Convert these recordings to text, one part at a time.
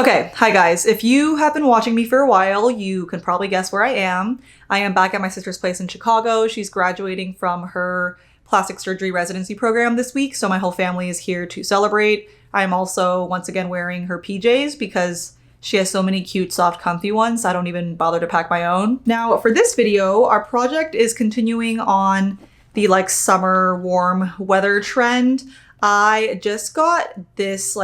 Okay, hi guys. If you have been watching me for a while, you can probably guess where I am. I am back at my sister's place in Chicago. She's graduating from her plastic surgery residency program this week, so my whole family is here to celebrate. I'm also once again wearing her PJs because she has so many cute, soft, comfy ones. I don't even bother to pack my own. Now, for this video, our project is continuing on the summer warm weather trend. I just got this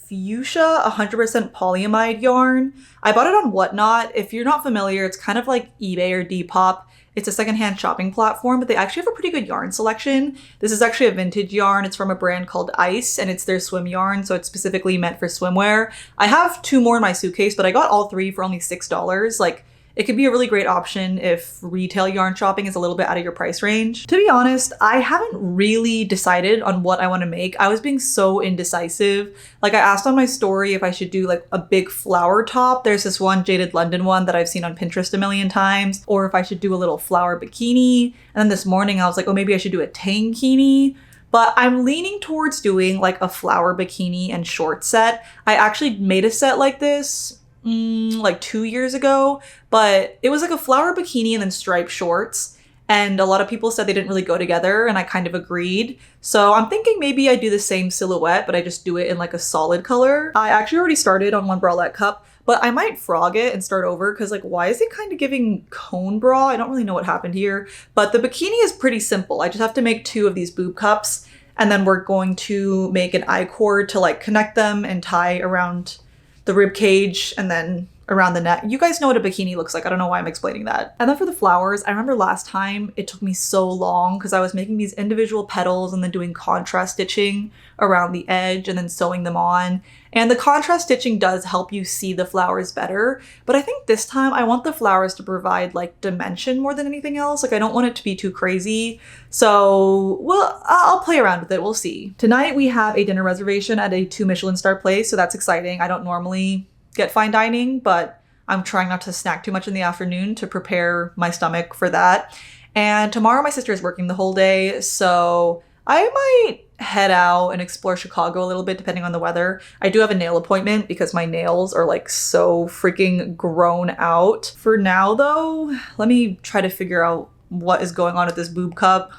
fuchsia 100% polyamide yarn. I bought it on Whatnot. If you're not familiar, it's kind of like eBay or Depop. It's a secondhand shopping platform, but they actually have a pretty good yarn selection. This is actually a vintage yarn. It's from a brand called Ice, and it's their swim yarn, so it's specifically meant for swimwear. I have 2 more in my suitcase, but I got all 3 for only $6. It could be a really great option if retail yarn shopping is a little bit out of your price range. To be honest, I haven't really decided on what I want to make. I was being so indecisive. I asked on my story if I should do a big flower top. There's this one Jaded London one that I've seen on Pinterest a million times, or if I should do a little flower bikini. And then this morning I was like, oh, maybe I should do a tankini. But I'm leaning towards doing a flower bikini and short set. I actually made a set like this 2 years ago, but it was a flower bikini and then striped shorts, and a lot of people said they didn't really go together, and I kind of agreed. So I'm thinking maybe I do the same silhouette, but I just do it in a solid color. I actually already started on one bralette cup, but I might frog it and start over because why is it kind of giving cone bra? I don't really know what happened here, but the bikini is pretty simple. I just have to make 2 of these boob cups, and then we're going to make an I-cord to connect them and tie around the rib cage and then around the neck. You guys know what a bikini looks like. I don't know why I'm explaining that. And then for the flowers, I remember last time it took me so long because I was making these individual petals and then doing contrast stitching around the edge and then sewing them on. And the contrast stitching does help you see the flowers better. But I think this time I want the flowers to provide dimension more than anything else. I don't want it to be too crazy. So, well, I'll play around with it. We'll see. Tonight we have a dinner reservation at a 2 Michelin star place. So that's exciting. I don't normally get fine dining, but I'm trying not to snack too much in the afternoon to prepare my stomach for that. And tomorrow my sister is working the whole day, so I might head out and explore Chicago a little bit depending on the weather. I do have a nail appointment because my nails are so freaking grown out. For now though, let me try to figure out what is going on with this boob cup.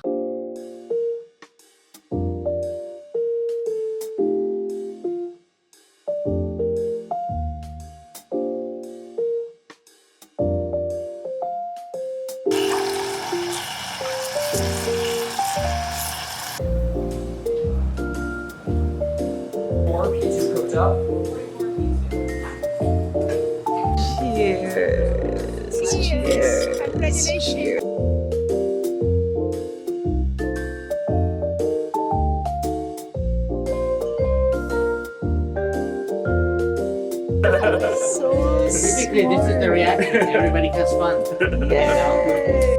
Cheers. Cheers. Congratulations. So basically, this is the reaction. Everybody has fun. Yay.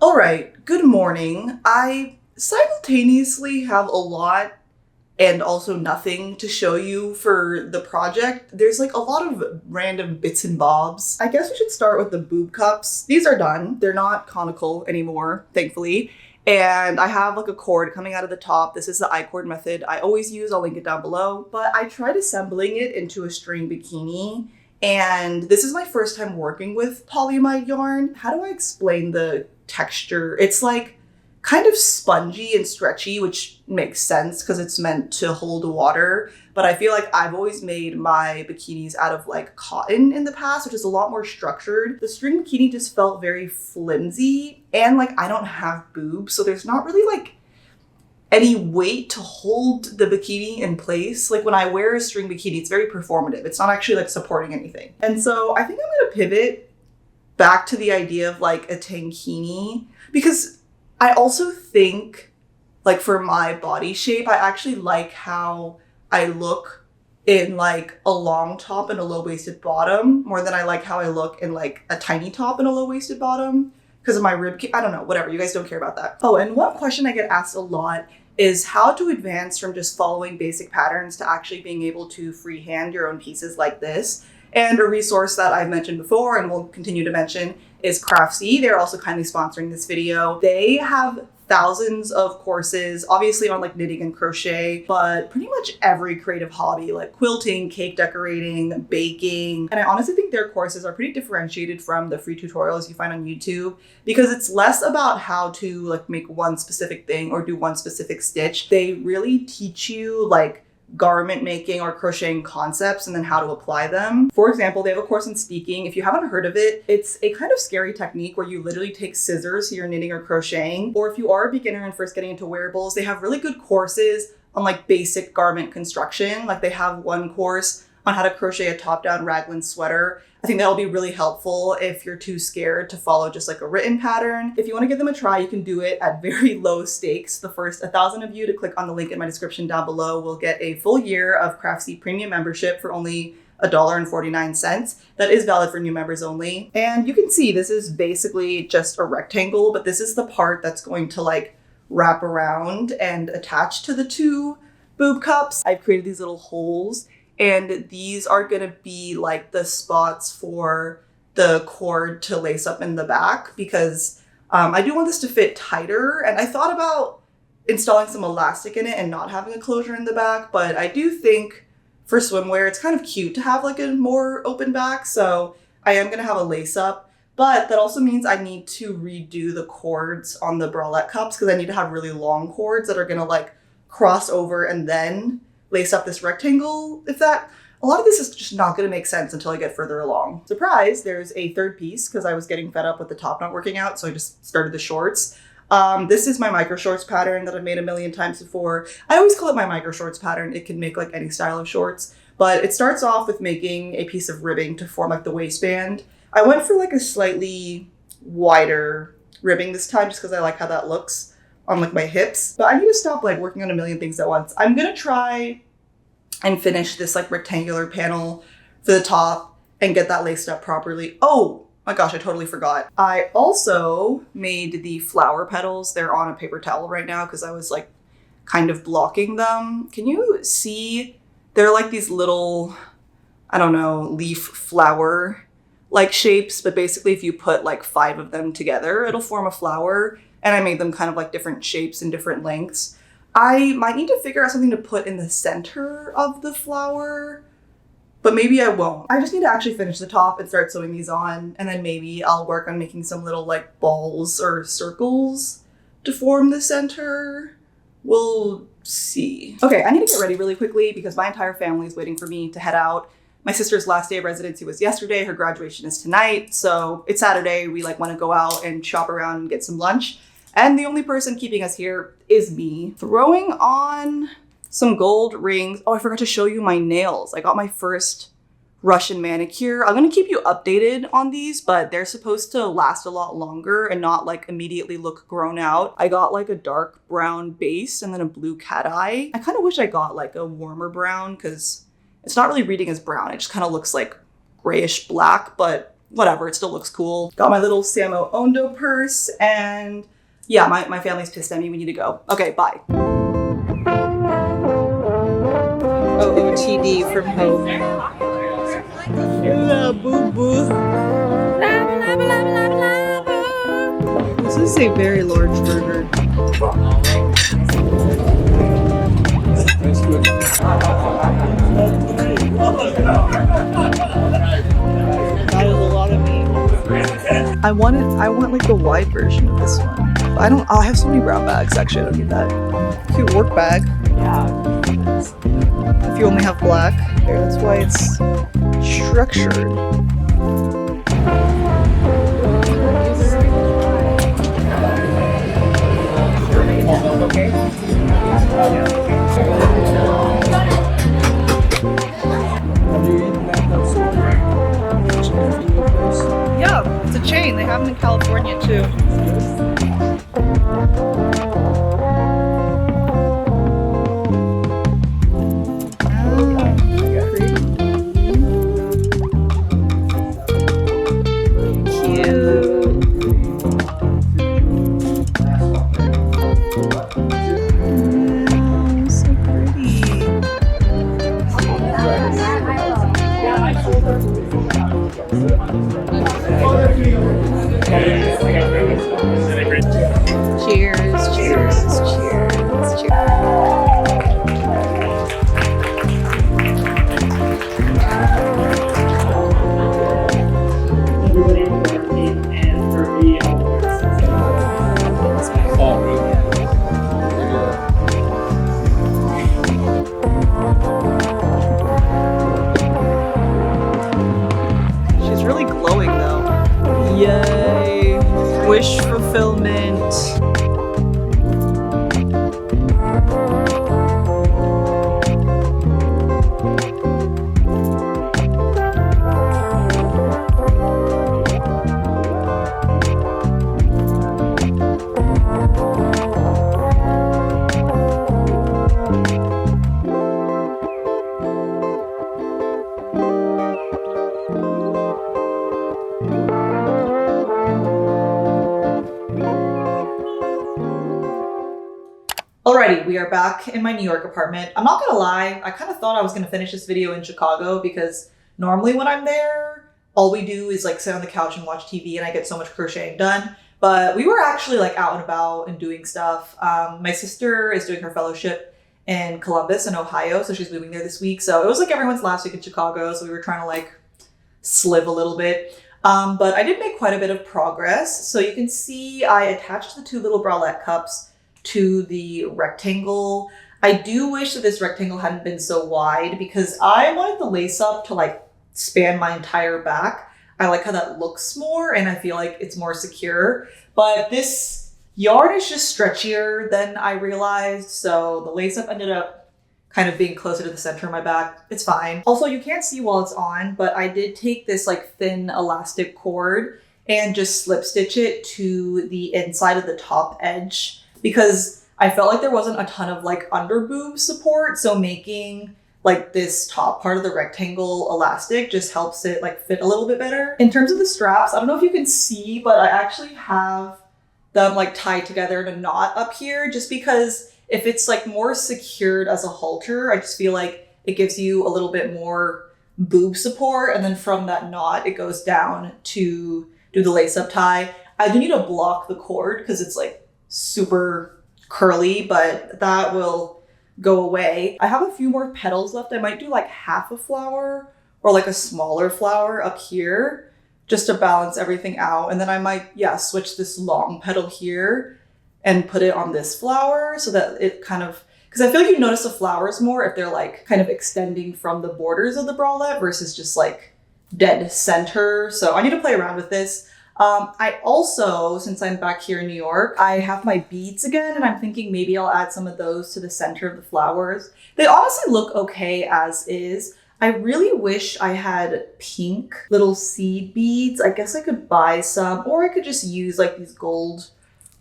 Alright, good morning. I simultaneously have a lot and also nothing to show you for the project. There's a lot of random bits and bobs. I guess we should start with the boob cups. These are done. They're not conical anymore, thankfully. And I have a cord coming out of the top. This is the I-cord method I always use. I'll link it down below. But I tried assembling it into a string bikini. And this is my first time working with polyamide yarn. How do I explain the texture? It's kind of spongy and stretchy, which makes sense because it's meant to hold water. But I feel like I've always made my bikinis out of cotton in the past, which is a lot more structured. The string bikini just felt very flimsy, and I don't have boobs, so there's not really any weight to hold the bikini in place. Like when I wear a string bikini, it's very performative. It's not actually like supporting anything. And so I think I'm gonna pivot back to the idea of like a tankini, because I also think like for my body shape, I actually like how I look in like a long top and a low-waisted bottom more than I like how I look in like a tiny top and a low-waisted bottom because of my rib cage. I don't know, whatever. You guys don't care about that. Oh, and one question I get asked a lot is how to advance from just following basic patterns to actually being able to freehand your own pieces like this. And a resource that I've mentioned before and will continue to mention is Craftsy. They're also kindly sponsoring this video. They have thousands of courses, obviously on like knitting and crochet, but pretty much every creative hobby like quilting, cake decorating, baking. And I honestly think their courses are pretty differentiated from the free tutorials you find on YouTube because it's less about how to like make one specific thing or do one specific stitch. They really teach you like garment making or crocheting concepts and then how to apply them. For example, they have a course on steeking. If you haven't heard of it, it's a kind of scary technique where you literally take scissors, so you're knitting or crocheting. Or if you are a beginner and first getting into wearables, they have really good courses on like basic garment construction. Like they have one course on how to crochet a top-down raglan sweater. I think that'll be really helpful if you're too scared to follow just like a written pattern. If you want to give them a try, you can do it at very low stakes. The first 1,000 of you to click on the link in my description down below will get a full year of Craftsy premium membership for only $1.49. That is valid for new members only. And you can see this is basically just a rectangle, but this is the part that's going to like wrap around and attach to the two boob cups. I've created these little holes, and these are gonna be like the spots for the cord to lace up in the back because I do want this to fit tighter. And I thought about installing some elastic in it and not having a closure in the back, but I do think for swimwear, it's kind of cute to have like a more open back. So I am gonna have a lace up, but that also means I need to redo the cords on the bralette cups because I need to have really long cords that are gonna like cross over and then lace up this rectangle. A lot of this is just not going to make sense until I get further along. Surprise, there's a third piece because I was getting fed up with the top not working out, so I just started the shorts. This is my micro shorts pattern that I've made a million times before. I always call it my micro shorts pattern. It can make like any style of shorts, but it starts off with making a piece of ribbing to form like the waistband. I went for like a slightly wider ribbing this time just because I like how that looks on like my hips, but I need to stop like working on a million things at once. I'm gonna try and finish this like rectangular panel for the top and get that laced up properly. Oh my gosh, I totally forgot. I also made the flower petals. They're on a paper towel right now because I was like kind of blocking them. Can you see? They're like these little, I don't know, leaf flower like shapes, but basically if you put like 5 of them together, it'll form a flower. And I made them kind of like different shapes and different lengths. I might need to figure out something to put in the center of the flower, but maybe I won't. I just need to actually finish the top and start sewing these on, and then maybe I'll work on making some little like balls or circles to form the center. We'll see. Okay, I need to get ready really quickly because my entire family is waiting for me to head out. My sister's last day of residency was yesterday. Her graduation is tonight. So it's Saturday. We like want to go out and shop around and get some lunch. And the only person keeping us here is me. Throwing on some gold rings. Oh, I forgot to show you my nails. I got my first Russian manicure. I'm going to keep you updated on these, but they're supposed to last a lot longer and not like immediately look grown out. I got like a dark brown base and then a blue cat eye. I kind of wish I got like a warmer brown because it's not really reading as brown. It just kind of looks like grayish black, but whatever, it still looks cool. Got my little Samo Ondo purse, and yeah, my family's pissed at me. We need to go. Okay, bye. OOTD from Hope. Boo boo. This is a very large burger. That is a lot of meat. I want like the wide version of this one. But I have so many brown bags, actually I don't need that. Cute work bag. Yeah. If you only have black, there, that's why it's structured. Okay. Yeah, it's a chain. They have them in California too. Cheers, cheers, cheers, cheers. She's really glowing though. Yay! Wish fulfillment. Alrighty, we are back in my New York apartment. I'm not gonna lie, I kind of thought I was gonna finish this video in Chicago because normally when I'm there, all we do is like sit on the couch and watch TV and I get so much crocheting done. But we were actually like out and about and doing stuff. My sister is doing her fellowship in Columbus in Ohio, so she's moving there this week. So it was like everyone's last week in Chicago, so we were trying to like slive a little bit. But I did make quite a bit of progress. So you can see I attached the two little bralette cups to the rectangle. I do wish that this rectangle hadn't been so wide because I wanted the lace up to like span my entire back. I like how that looks more and I feel like it's more secure, but this yarn is just stretchier than I realized. So the lace up ended up kind of being closer to the center of my back. It's fine. Also, you can't see while it's on, but I did take this like thin elastic cord and just slip stitch it to the inside of the top edge, because I felt like there wasn't a ton of like under boob support. So making like this top part of the rectangle elastic just helps it like fit a little bit better. In terms of the straps, I don't know if you can see, but I actually have them like tied together in a knot up here, just because if it's like more secured as a halter, I just feel like it gives you a little bit more boob support. And then from that knot, it goes down to do the lace up tie. I do need to block the cord because it's like super curly, but that will go away. I have a few more petals left. I might do like half a flower or like a smaller flower up here just to balance everything out. And then I might, yeah, switch this long petal here and put it on this flower so that it kind of, because I feel like you notice the flowers more if they're like kind of extending from the borders of the bralette versus just like dead center. So I need to play around with this. I also, since I'm back here in New York, I have my beads again, and I'm thinking maybe I'll add some of those to the center of the flowers. They honestly look okay as is. I really wish I had pink little seed beads. I guess I could buy some, or I could just use like these gold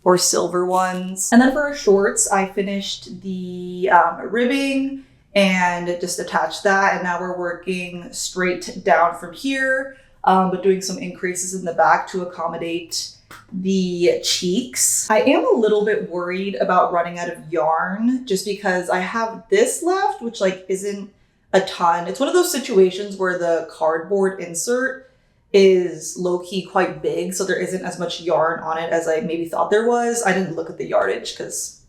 or silver ones. And then for our shorts, I finished the ribbing and just attached that. And now we're working straight down from here. But doing some increases in the back to accommodate the cheeks. I am a little bit worried about running out of yarn just because I have this left, which like isn't a ton. It's one of those situations where the cardboard insert is low-key quite big, so there isn't as much yarn on it as I maybe thought there was. I didn't look at the yardage because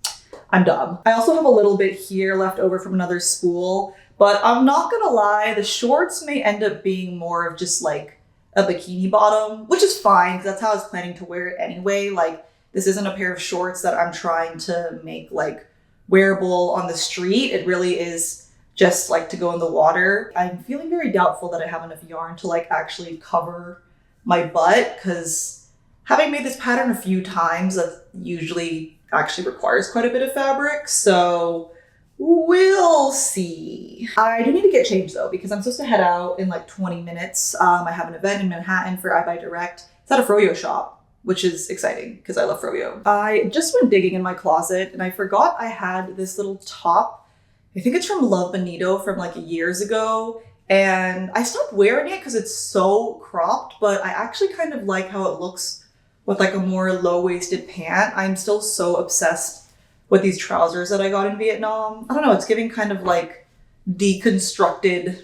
I'm dumb. I also have a little bit here left over from another spool, but I'm not gonna lie, the shorts may end up being more of just like a bikini bottom, which is fine because that's how I was planning to wear it anyway. Like, this isn't a pair of shorts that I'm trying to make like wearable on the street. It really is just like to go in the water. I'm feeling very doubtful that I have enough yarn to like actually cover my butt, because having made this pattern a few times, that usually actually requires quite a bit of fabric. So We'll see. I do need to get changed though, because I'm supposed to head out in like 20 minutes. I have an event in Manhattan for I Buy Direct. It's at a froyo shop, which is exciting because I love froyo. I just went digging in my closet and I forgot I had this little top. I think it's from Love Bonito from like years ago. And I stopped wearing it because it's so cropped, but I actually kind of like how it looks with like a more low-waisted pant. I'm still so obsessed with these trousers that I got in Vietnam. I don't know, it's giving kind of like deconstructed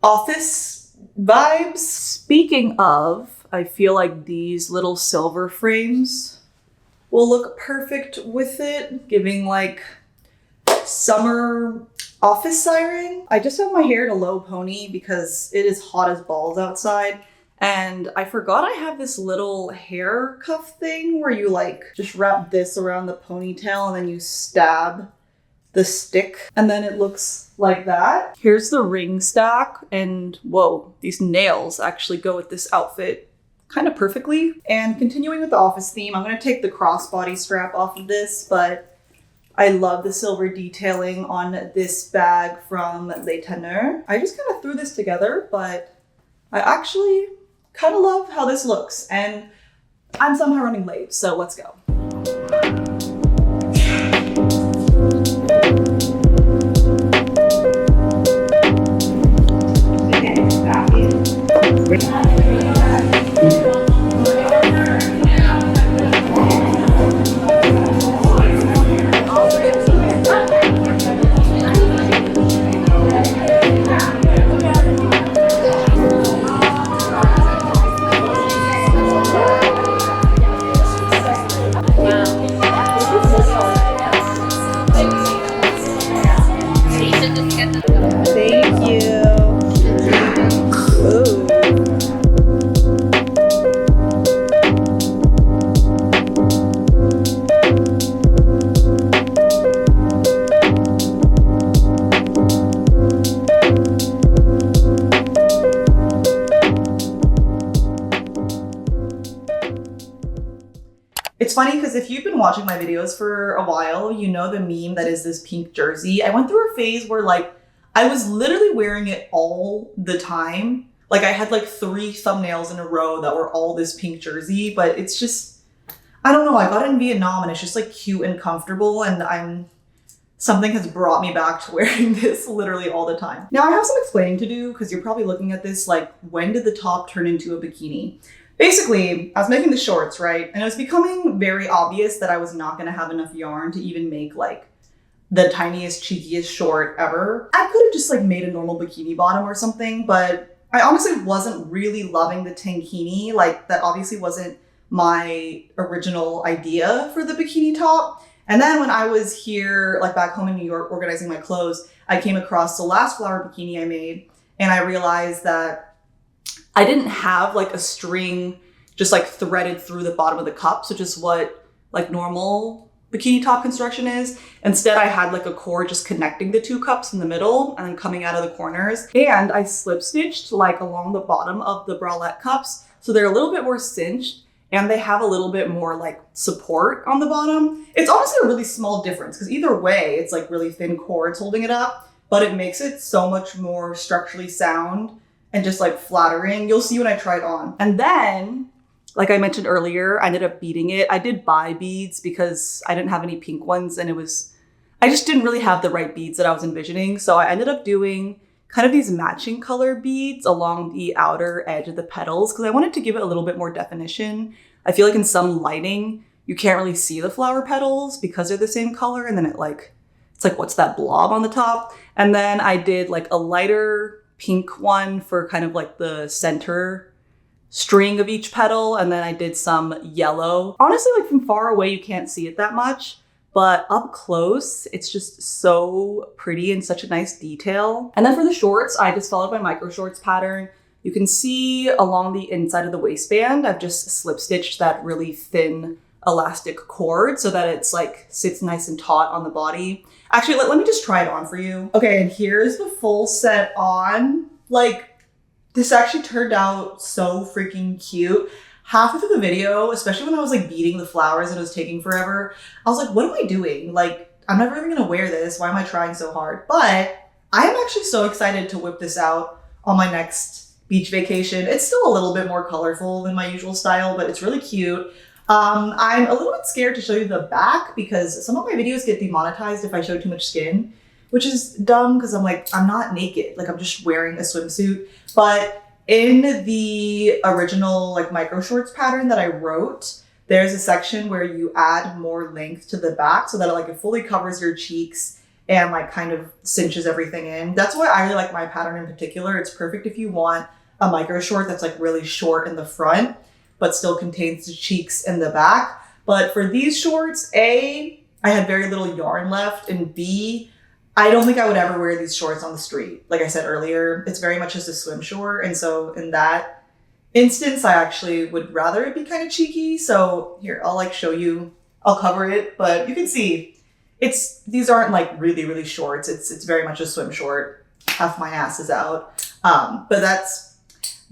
office vibes. Speaking of, I feel like these little silver frames will look perfect with it, giving like summer office siren. I just have my hair in a low pony because it is hot as balls outside. And I forgot I have this little hair cuff thing where you like just wrap this around the ponytail and then you stab the stick and then it looks like that. Here's the ring stack and whoa, these nails actually go with this outfit kind of perfectly. And continuing with the office theme, I'm going to take the crossbody strap off of this, but I love the silver detailing on this bag from Les Teneurs. I just kind of threw this together, but I actually kind of love how this looks, and I'm somehow running late, so let's go. Thank you. Ooh. It's funny because if you've been watching my videos for a while, you know the meme that is this pink jersey. I went through a phase where like I was literally wearing it all the time. Like I had like 3 thumbnails in a row that were all this pink jersey, but it's just, I don't know, I got it in Vietnam and it's just like cute and comfortable, and something has brought me back to wearing this literally all the time. Now I have some explaining to do because you're probably looking at this like, when did the top turn into a bikini? Basically, I was making the shorts, right? And it was becoming very obvious that I was not gonna have enough yarn to even make like the tiniest, cheekiest short ever. I could have just like made a normal bikini bottom or something, but I honestly wasn't really loving the tankini. Like that obviously wasn't my original idea for the bikini top. And then when I was here, like back home in New York, organizing my clothes, I came across the last flower bikini I made, and I realized that I didn't have like a string just like threaded through the bottom of the cups, which is what like normal bikini top construction is. Instead, I had like a cord just connecting the 2 cups in the middle and then coming out of the corners. And I slip stitched like along the bottom of the bralette cups. So they're a little bit more cinched and they have a little bit more like support on the bottom. It's honestly a really small difference because either way, it's like really thin cords holding it up, but it makes it so much more structurally sound and just like flattering. You'll see when I try it on. And then, like I mentioned earlier, I ended up beading it. I did buy beads because I didn't have any pink ones and I just didn't really have the right beads that I was envisioning. So I ended up doing kind of these matching color beads along the outer edge of the petals because I wanted to give it a little bit more definition. I feel like in some lighting, you can't really see the flower petals because they're the same color, and then it's like, what's that blob on the top? And then I did like a lighter pink one for kind of like the center string of each petal, and then I did some yellow. Honestly, like from far away, you can't see it that much, but up close, it's just so pretty and such a nice detail. And then for the shorts, I just followed my micro shorts pattern. You can see along the inside of the waistband, I've just slip stitched that really thin elastic cord so that it's like sits nice and taut on the body. Actually, let me just try it on for you. Okay, and here's the full set on. Like, this actually turned out so freaking cute. Halfway through the video, especially when I was like beating the flowers and it was taking forever, I was like, what am I doing? Like, I'm never even gonna wear this. Why am I trying so hard? But I am actually so excited to whip this out on my next beach vacation. It's still a little bit more colorful than my usual style, but it's really cute. I'm a little bit scared to show you the back because some of my videos get demonetized if I show too much skin, which is dumb because I'm like, I'm not naked. Like I'm just wearing a swimsuit. But in the original like micro shorts pattern that I wrote, there's a section where you add more length to the back so that it fully covers your cheeks and like kind of cinches everything in. That's why I really like my pattern in particular. It's perfect if you want a micro short that's like really short in the front, but still contains the cheeks in the back. But for these shorts, A, I had very little yarn left, and B, I don't think I would ever wear these shorts on the street. Like I said earlier, it's very much just a swim short. And so in that instance, I actually would rather it be kind of cheeky. So here, I'll like show you, I'll cover it, but you can see these aren't like really, really shorts. It's very much a swim short. Half my ass is out. But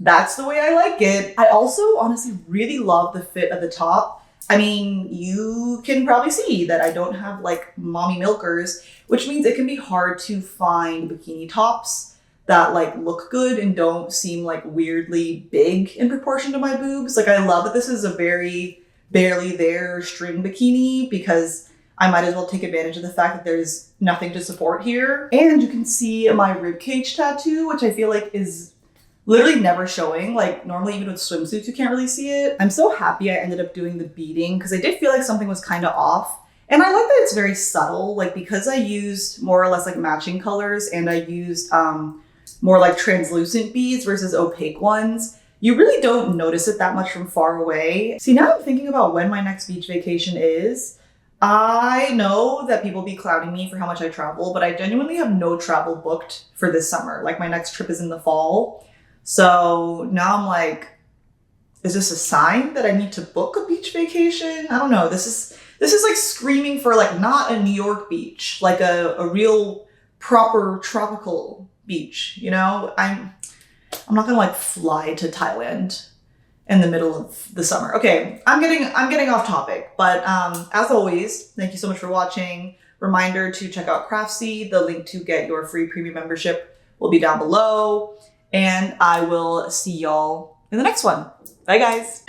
that's the way I like it. I also honestly really love the fit of the top. I mean, you can probably see that I don't have like mommy milkers, which means it can be hard to find bikini tops that like look good and don't seem like weirdly big in proportion to my boobs. Like I love that this is a very barely there string bikini because I might as well take advantage of the fact that there's nothing to support here. And you can see my ribcage tattoo, which I feel like is literally never showing. Like normally even with swimsuits, you can't really see it. I'm so happy I ended up doing the beading because I did feel like something was kind of off. And I like that it's very subtle, like because I used more or less like matching colors and I used more like translucent beads versus opaque ones. You really don't notice it that much from far away. See, now I'm thinking about when my next beach vacation is. I know that people be clowning me for how much I travel, but I genuinely have no travel booked for this summer. Like my next trip is in the fall. So now I'm like, is this a sign that I need to book a beach vacation? I don't know. This is like screaming for like not a New York beach, like a real proper tropical beach, you know? I'm not gonna like fly to Thailand in the middle of the summer. Okay, I'm getting off topic, but as always, thank you so much for watching. Reminder to check out Craftsy. The link to get your free premium membership will be down below. And I will see y'all in the next one. Bye, guys.